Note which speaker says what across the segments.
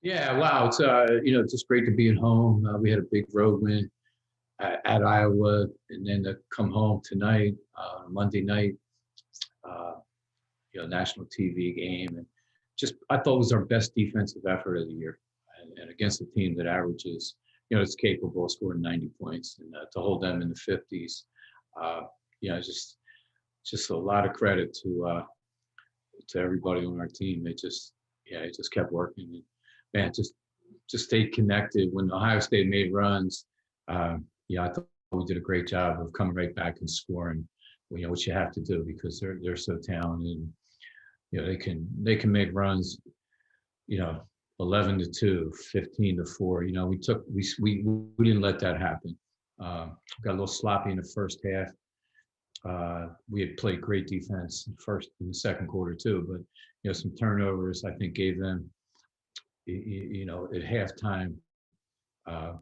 Speaker 1: Yeah, wow. It's just great to be at home. We had a big road win at Iowa, and then to come home tonight, Monday night, uh, national TV game, and just I thought it was our best defensive effort of the year, and against a team that averages, it's capable of scoring 90 points, and to hold them in the 50s, uh, just a lot of credit to everybody on our team. It just kept working. And, man, just stayed connected. When Ohio State made runs, I thought we did a great job of coming right back and scoring. What you have to do because they're so talented. And, they can make runs. 11-2, 15-4. We didn't let that happen. Got a little sloppy in the first half. We had played great defense in the second quarter too, but some turnovers I think gave them. At halftime, I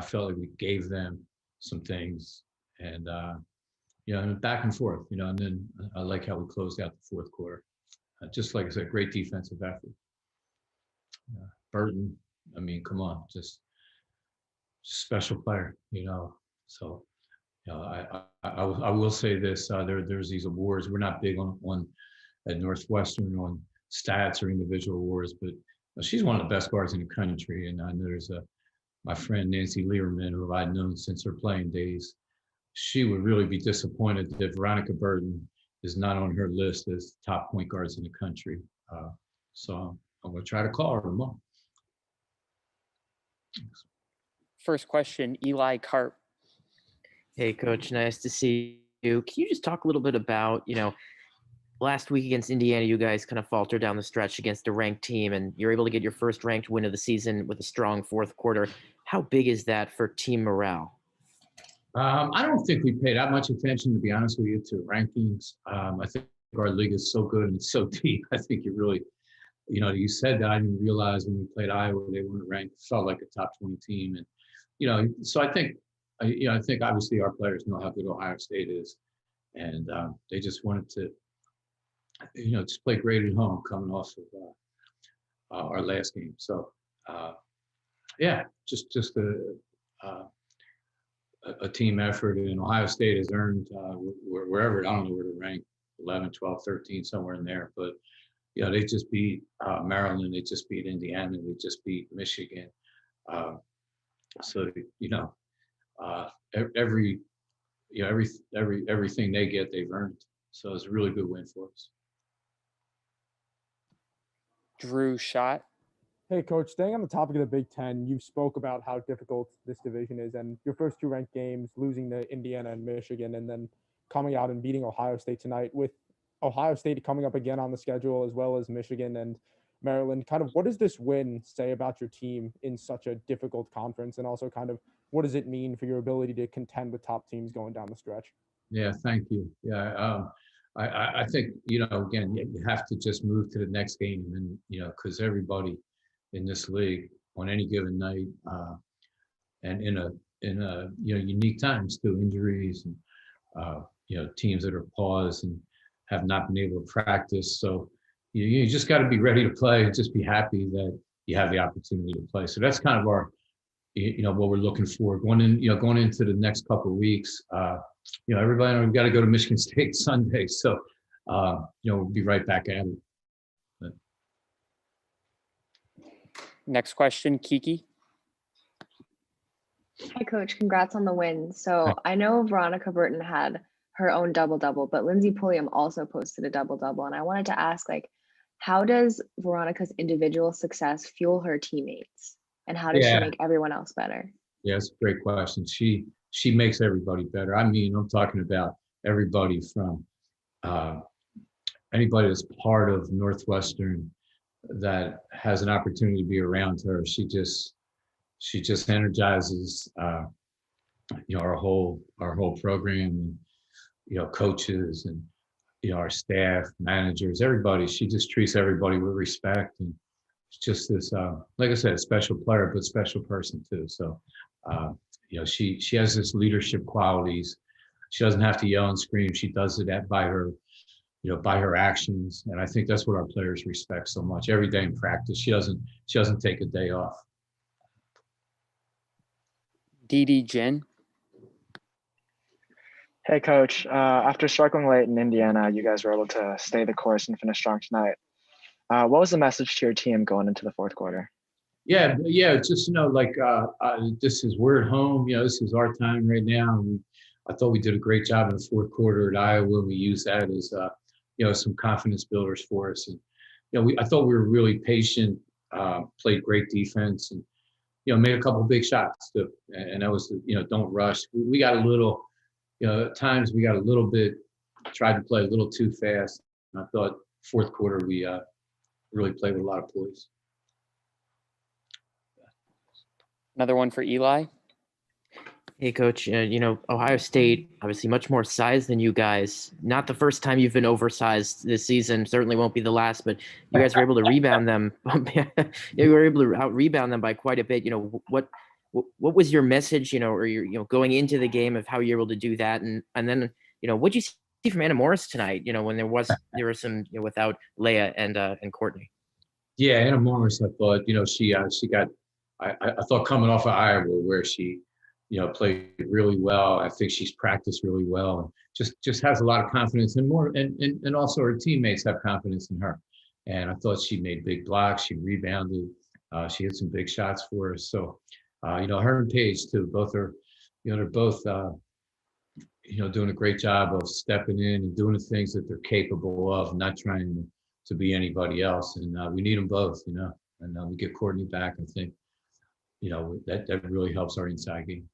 Speaker 1: felt like we gave them some things, and and back and forth, and then I like how we closed out the fourth quarter. Just like I said, great defensive effort. Burton, I mean, come on, just special player, So, I will say this: there's these awards. We're not big on at Northwestern on stats or individual awards, but she's one of the best guards in the country. And I know there's my friend Nancy Learman, who I'd known since her playing days. She would really be disappointed that Veronica Burton is not on her list as top point guards in the country. So I'm going to try to call her tomorrow.
Speaker 2: First question, Eli Karp.
Speaker 3: Hey, Coach, nice to see you. Can you just talk a little bit about, last week against Indiana, you guys kind of faltered down the stretch against a ranked team, and you're able to get your first ranked win of the season with a strong fourth quarter. How big is that for team morale?
Speaker 1: I don't think we pay that much attention, to be honest with you, to rankings. I think our league is so good and it's so deep. I think you really, you said that. I didn't realize when we played Iowa, they weren't ranked. It felt like a top 20 team. And, so I think obviously our players know how good Ohio State is. And they just wanted to, just play great at home coming off of our last game. So, just a team effort, and Ohio State has earned wherever, I don't know where to rank, 11, 12, 13, somewhere in there. But, they just beat Maryland. They just beat Indiana. They just beat Michigan. Everything they get, they've earned. So it's a really good win for us.
Speaker 2: Drew Schott.
Speaker 4: Hey, Coach, staying on the topic of the Big Ten, you spoke about how difficult this division is, and your first two ranked games, losing to Indiana and Michigan, and then coming out and beating Ohio State tonight, with Ohio State coming up again on the schedule, as well as Michigan and Maryland. Kind of what does this win say about your team in such a difficult conference, and also kind of what does it mean for your ability to contend with top teams going down the stretch?
Speaker 1: Yeah, thank you. Yeah, I think, again, you have to just move to the next game, and, because everybody in this league on any given night, and in a unique times too, injuries and teams that are paused and have not been able to practice. So you just got to be ready to play and just be happy that you have the opportunity to play. So that's kind of our what we're looking for going into the next couple of weeks. Everybody, we've got to go to Michigan State Sunday, so we'll be right back at it. But.
Speaker 2: Next question, Kiki.
Speaker 5: Hi, Coach. Congrats on the win. So I know Veronica Burton had her own double-double, but Lindsey Pulliam also posted a double-double. And I wanted to ask, how does Veronica's individual success fuel her teammates? And how does she make everyone else better?
Speaker 1: Yeah, that's a great question. She makes everybody better. I mean, I'm talking about everybody from anybody that's part of Northwestern that has an opportunity to be around her. She just energizes our whole program, and coaches and our staff, managers, everybody. She just treats everybody with respect, and it's just this like I said, a special player but special person too. So she has this leadership qualities. She doesn't have to yell and scream. She does it by her by her actions. And I think that's what our players respect so much. Every day in practice, she doesn't take a day off.
Speaker 2: Dee Jen.
Speaker 6: Hey, Coach. After struggling late in Indiana, you guys were able to stay the course and finish strong tonight. What was the message to your team going into the fourth quarter?
Speaker 1: Yeah. It's just, this is, we're at home. This is our time right now. I thought we did a great job in the fourth quarter at Iowa. We used that as, some confidence builders for us. And, I thought we were really patient, played great defense, and, made a couple of big shots too. And that was, don't rush. We got a little, at times we got a little bit, tried to play a little too fast. And I thought fourth quarter, we really played with a lot of poise.
Speaker 2: Another one for Eli.
Speaker 3: Hey, Coach, Ohio State, obviously much more size than you guys. Not the first time you've been oversized this season. Certainly won't be the last, but you guys were able to rebound them. You were able to out-rebound them by quite a bit. What was your message, or your, going into the game of how you're able to do that? And then, what'd you see from Anna Morris tonight, when there were some, without Leah and Courtney?
Speaker 1: Yeah, Anna Morris, I thought, she got, I thought coming off of Iowa where she, played really well. I think she's practiced really well. Just has a lot of confidence, and also her teammates have confidence in her. And I thought she made big blocks. She rebounded. She hit some big shots for us. So, her and Paige too. Both are, they're both, doing a great job of stepping in and doing the things that they're capable of, not trying to be anybody else. And we need them both, and we get Courtney back. I think, that really helps our inside game.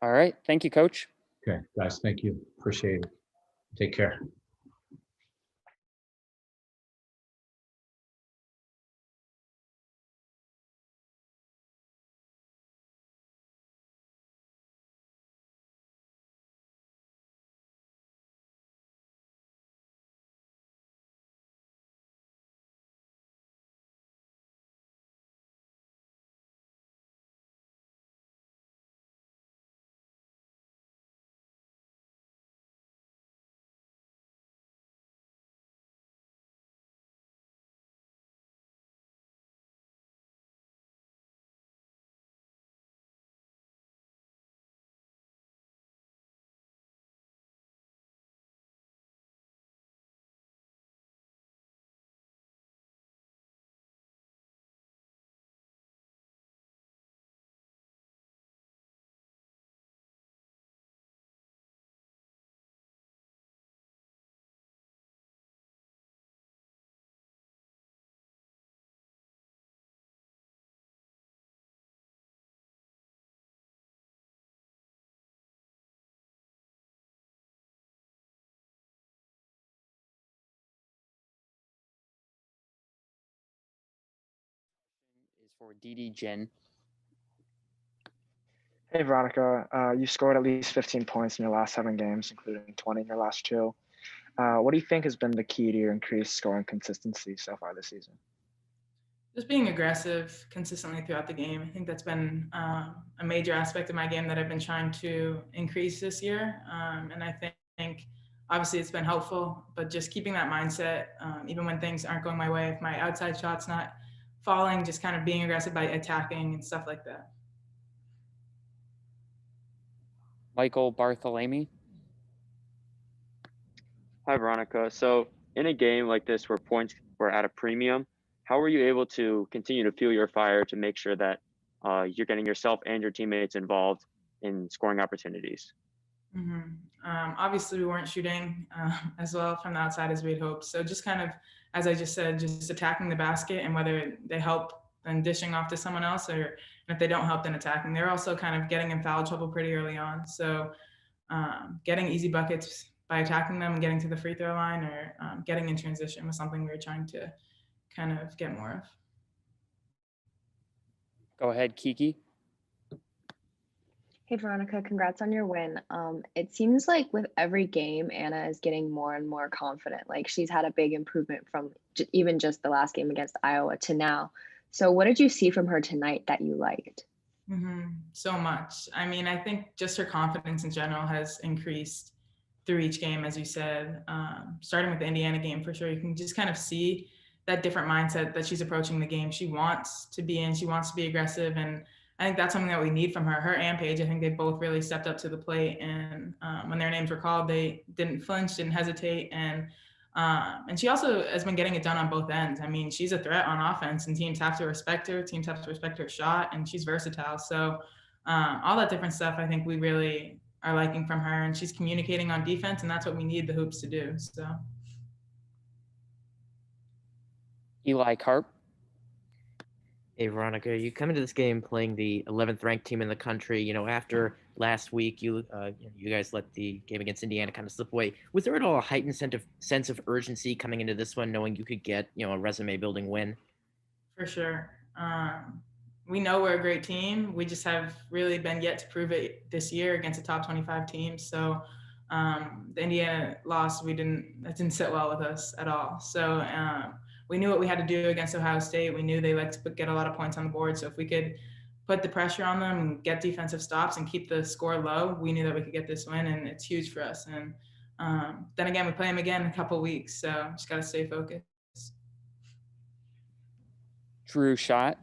Speaker 2: All right. Thank you, Coach.
Speaker 1: Okay, guys, thank you. Appreciate it. Take care.
Speaker 2: Is for Dee Jen.
Speaker 6: Hey, Veronica. You scored at least 15 points in your last 7 games, including 20 in your last 2. What do you think has been the key to your increased scoring consistency so far this season?
Speaker 7: Just being aggressive consistently throughout the game. I think that's been a major aspect of my game that I've been trying to increase this year. And I think obviously it's been helpful, but just keeping that mindset, even when things aren't going my way, if my outside shot's not falling, just kind of being aggressive by attacking and stuff like that.
Speaker 2: Michael Barthelemy.
Speaker 8: Hi, Veronica. So in a game like this where points were at a premium, how were you able to continue to fuel your fire to make sure that you're getting yourself and your teammates involved in scoring opportunities?
Speaker 7: Mm-hmm. Obviously, we weren't shooting as well from the outside as we'd hoped. So just kind of, as I just said, just attacking the basket, and whether they help, then dishing off to someone else, or if they don't help, then attacking. They're also kind of getting in foul trouble pretty early on. So getting easy buckets by attacking them and getting to the free throw line, or getting in transition was something we were trying to kind of get more of.
Speaker 2: Go ahead, Kiki.
Speaker 5: Hey, Veronica, congrats on your win. It seems like with every game, Anna is getting more and more confident. Like, she's had a big improvement from even just the last game against Iowa to now. So what did you see from her tonight that you liked?
Speaker 7: So much. I mean, I think just her confidence in general has increased through each game, as you said, starting with the Indiana game for sure. You can just kind of see that different mindset that she's approaching the game. She wants to be in, she wants to be aggressive. And I think that's something that we need from her. Her and Paige, I think they both really stepped up to the plate. And when their names were called, they didn't flinch, didn't hesitate. And she also has been getting it done on both ends. I mean, she's a threat on offense and teams have to respect her. Teams have to respect her shot, and she's versatile. So all that different stuff, I think we really are liking from her, and she's communicating on defense, and that's what we need the hoops to do. So
Speaker 2: Eli Carp.
Speaker 3: Hey, Veronica, you come into this game playing the 11th ranked team in the country. You know, after last week, you guys let the game against Indiana kind of slip away. Was there at all a heightened sense of urgency coming into this one, knowing you could get, a resume building win?
Speaker 7: for sure. We know we're a great team. We just have really been yet to prove it this year against a top 25 team. So the Indiana loss, that didn't sit well with us at all. So we knew what we had to do against Ohio State. We knew they like to get a lot of points on the board. So if we could put the pressure on them and get defensive stops and keep the score low, we knew that we could get this win, and it's huge for us. And then again, we play them again in a couple of weeks. So just got to stay focused.
Speaker 2: Drew Shot.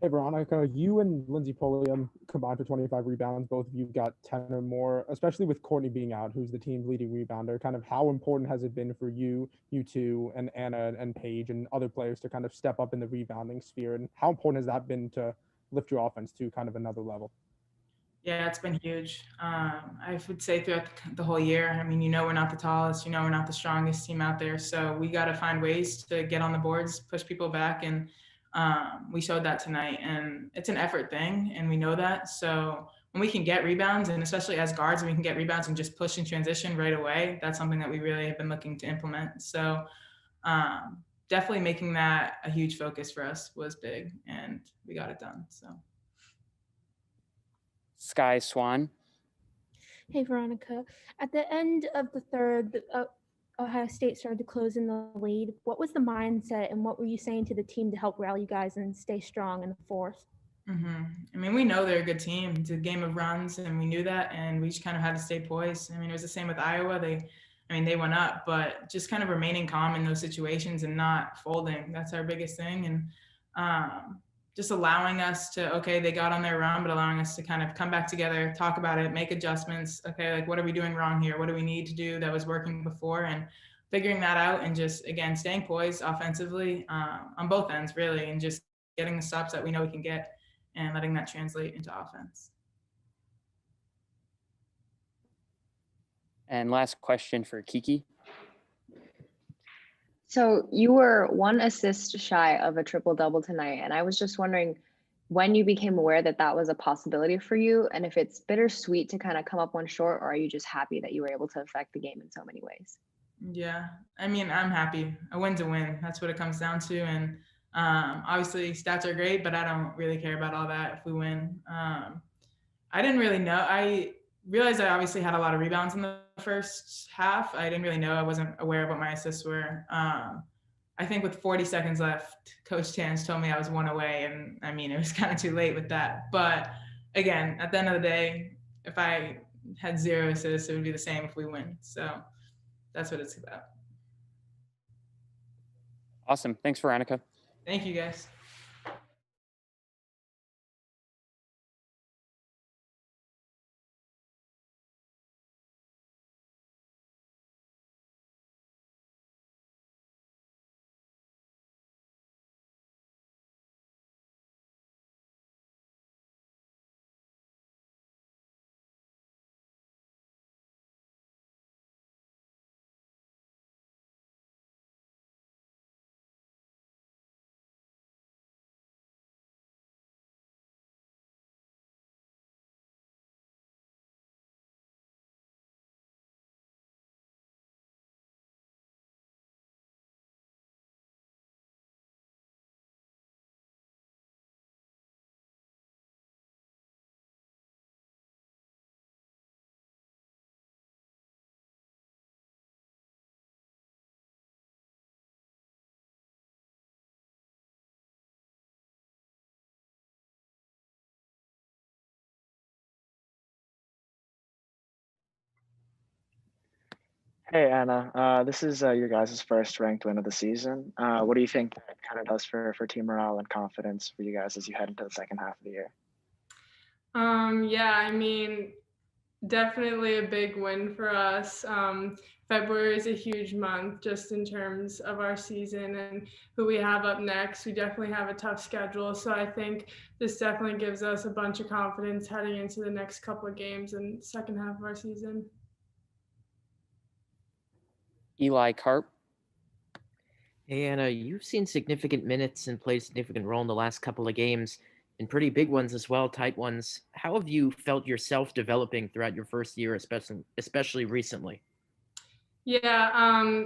Speaker 4: Hey, Veronica, you and Lindsay Pulliam combined for 25 rebounds. Both of you got 10 or more, especially with Courtney being out, who's the team's leading rebounder. Kind of how important has it been for you two, and Anna and Paige and other players to kind of step up in the rebounding sphere? And how important has that been to lift your offense to kind of another level?
Speaker 7: Yeah, it's been huge. I would say throughout the whole year. I mean, we're not the tallest, we're not the strongest team out there. So we got to find ways to get on the boards, push people back. And we showed that tonight, and it's an effort thing, and we know that. So when we can get rebounds, and especially as guards, we can get rebounds and just push in transition right away, that's something that we really have been looking to implement. So definitely making that a huge focus for us was big, and we got it done. So
Speaker 2: Sky Swan.
Speaker 9: Hey, Veronica. At the end of the third, Ohio State started to close in the lead. What was the mindset, and what were you saying to the team to help rally you guys and stay strong in the fourth?
Speaker 7: I mean, we know they're a good team. It's a game of runs, and we knew that, and we just kind of had to stay poised. I mean, it was the same with Iowa. They went up, but just kind of remaining calm in those situations and not folding. That's our biggest thing. And just allowing us to, okay, they got on their run, but allowing us to kind of come back together, talk about it, make adjustments. Okay, like, what are we doing wrong here? What do we need to do that was working before? And figuring that out, and just, again, staying poised offensively on both ends, really, and just getting the stops that we know we can get and letting that translate into offense.
Speaker 2: And last question for Kiki.
Speaker 5: So you were one assist shy of a triple-double tonight, and I was just wondering when you became aware that that was a possibility for you, and if it's bittersweet to kind of come up one short, or are you just happy that you were able to affect the game in so many ways?
Speaker 7: Yeah, I mean, I'm happy. A win's a win. That's what it comes down to. And obviously stats are great, but I don't really care about all that if we win. I didn't really know. I realized I obviously had a lot of rebounds in the first half. I didn't really know. I wasn't aware of what my assists were. I think with 40 seconds left, Coach Tans told me I was one away. And I mean, it was kind of too late with that. But again, at the end of the day, if I had 0 assists, it would be the same if we win. So that's what it's about.
Speaker 2: Awesome. Thanks, Veronica.
Speaker 7: Thank you, guys.
Speaker 6: Hey Anna, this is your guys' first ranked win of the season. What do you think that kind of does for team morale and confidence for you guys as you head into the second half of the year?
Speaker 10: Yeah, I mean, definitely a big win for us. February is a huge month just in terms of our season and who we have up next. We definitely have a tough schedule. So I think this definitely gives us a bunch of confidence heading into the next couple of games and second half of our season.
Speaker 2: Eli Carp.
Speaker 3: Hey, Anna, you've seen significant minutes and played a significant role in the last couple of games, and pretty big ones as well, tight ones. How have you felt yourself developing throughout your first year, especially recently?
Speaker 10: Yeah,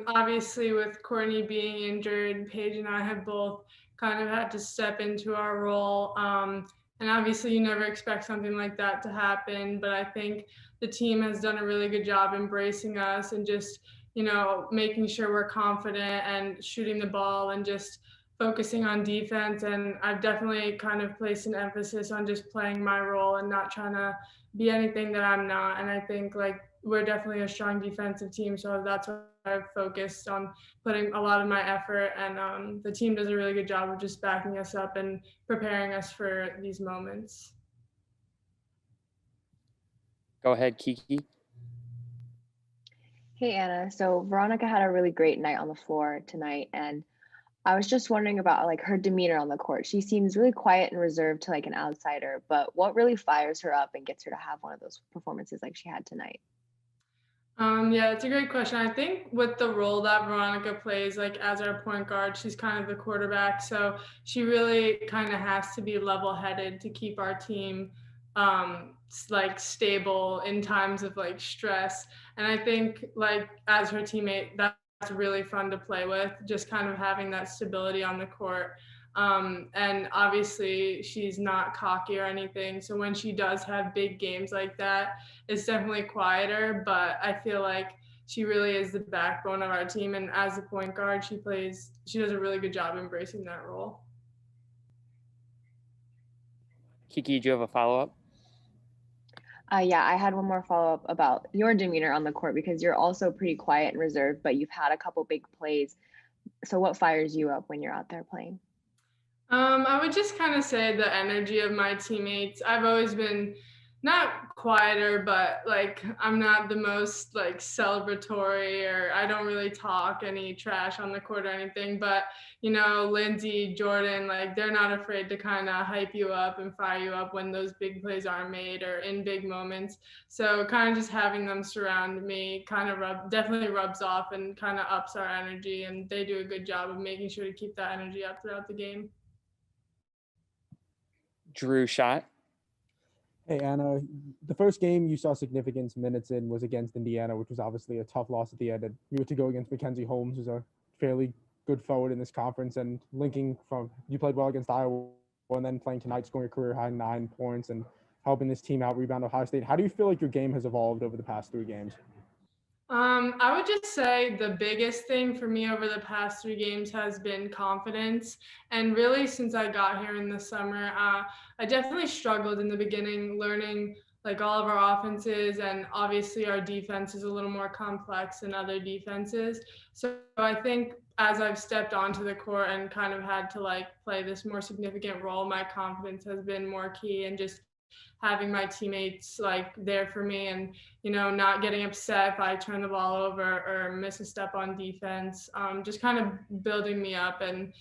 Speaker 10: obviously with Courtney being injured, Paige and I have both kind of had to step into our role. And obviously you never expect something like that to happen, but I think the team has done a really good job embracing us and just, making sure we're confident and shooting the ball and just focusing on defense. And I've definitely kind of placed an emphasis on just playing my role and not trying to be anything that I'm not. And I think we're definitely a strong defensive team, so that's what I've focused on, putting a lot of my effort, and the team does a really good job of just backing us up and preparing us for these moments.
Speaker 2: Go ahead, Kiki.
Speaker 5: Hey Anna, so Veronica had a really great night on the floor tonight, and I was just wondering about her demeanor on the court. She seems really quiet and reserved to an outsider, but what really fires her up and gets her to have one of those performances like she had tonight?
Speaker 10: Yeah, it's a great question. I think with the role that Veronica plays, as our point guard, she's kind of the quarterback. So she really kind of has to be level-headed to keep our team stable in times of stress. And I think as her teammate, that's really fun to play with, just kind of having that stability on the court. And obviously she's not cocky or anything. So when she does have big games like that, it's definitely quieter, but I feel like she really is the backbone of our team. And as a point guard, she does a really good job embracing that role.
Speaker 2: Kiki, do you have a follow-up?
Speaker 5: Yeah, I had one more follow-up about your demeanor on the court because you're also pretty quiet and reserved, but you've had a couple big plays. So what fires you up when you're out there playing?
Speaker 10: I would just kind of say the energy of my teammates. I've always been not quieter, but I'm not the most celebratory, or I don't really talk any trash on the court or anything. But Lindsay, Jordan, they're not afraid to kind of hype you up and fire you up when those big plays are made or in big moments. So kind of just having them surround me kind of definitely rubs off and kind of ups our energy, and they do a good job of making sure to keep that energy up throughout the game.
Speaker 2: Drew Shot.
Speaker 4: Hey Anna, the first game you saw significant minutes in was against Indiana, which was obviously a tough loss at the end. And you were to go against Mackenzie Holmes, who's a fairly good forward in this conference, and you played well against Iowa, and then playing tonight, scoring a career high 9 points and helping this team out rebound Ohio State. How do you feel like your game has evolved over the past 3 games?
Speaker 10: I would just say the biggest thing for me over the past 3 games has been confidence. And really, since I got here in the summer, I definitely struggled in the beginning learning all of our offenses, and obviously our defense is a little more complex than other defenses. So I think as I've stepped onto the court and kind of had to play this more significant role, my confidence has been more key, and just having my teammates there for me, and not getting upset if I turn the ball over or miss a step on defense, just kind of building me up, and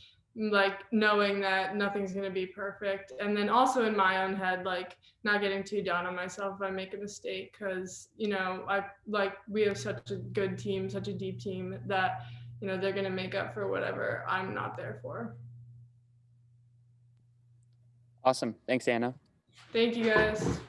Speaker 10: knowing that nothing's going to be perfect. And then also in my own head, not getting too down on myself if I make a mistake, because we have such a good team, such a deep team, that they're going to make up for whatever I'm not there for.
Speaker 2: Awesome. Thanks, Anna.
Speaker 10: Thank you, guys.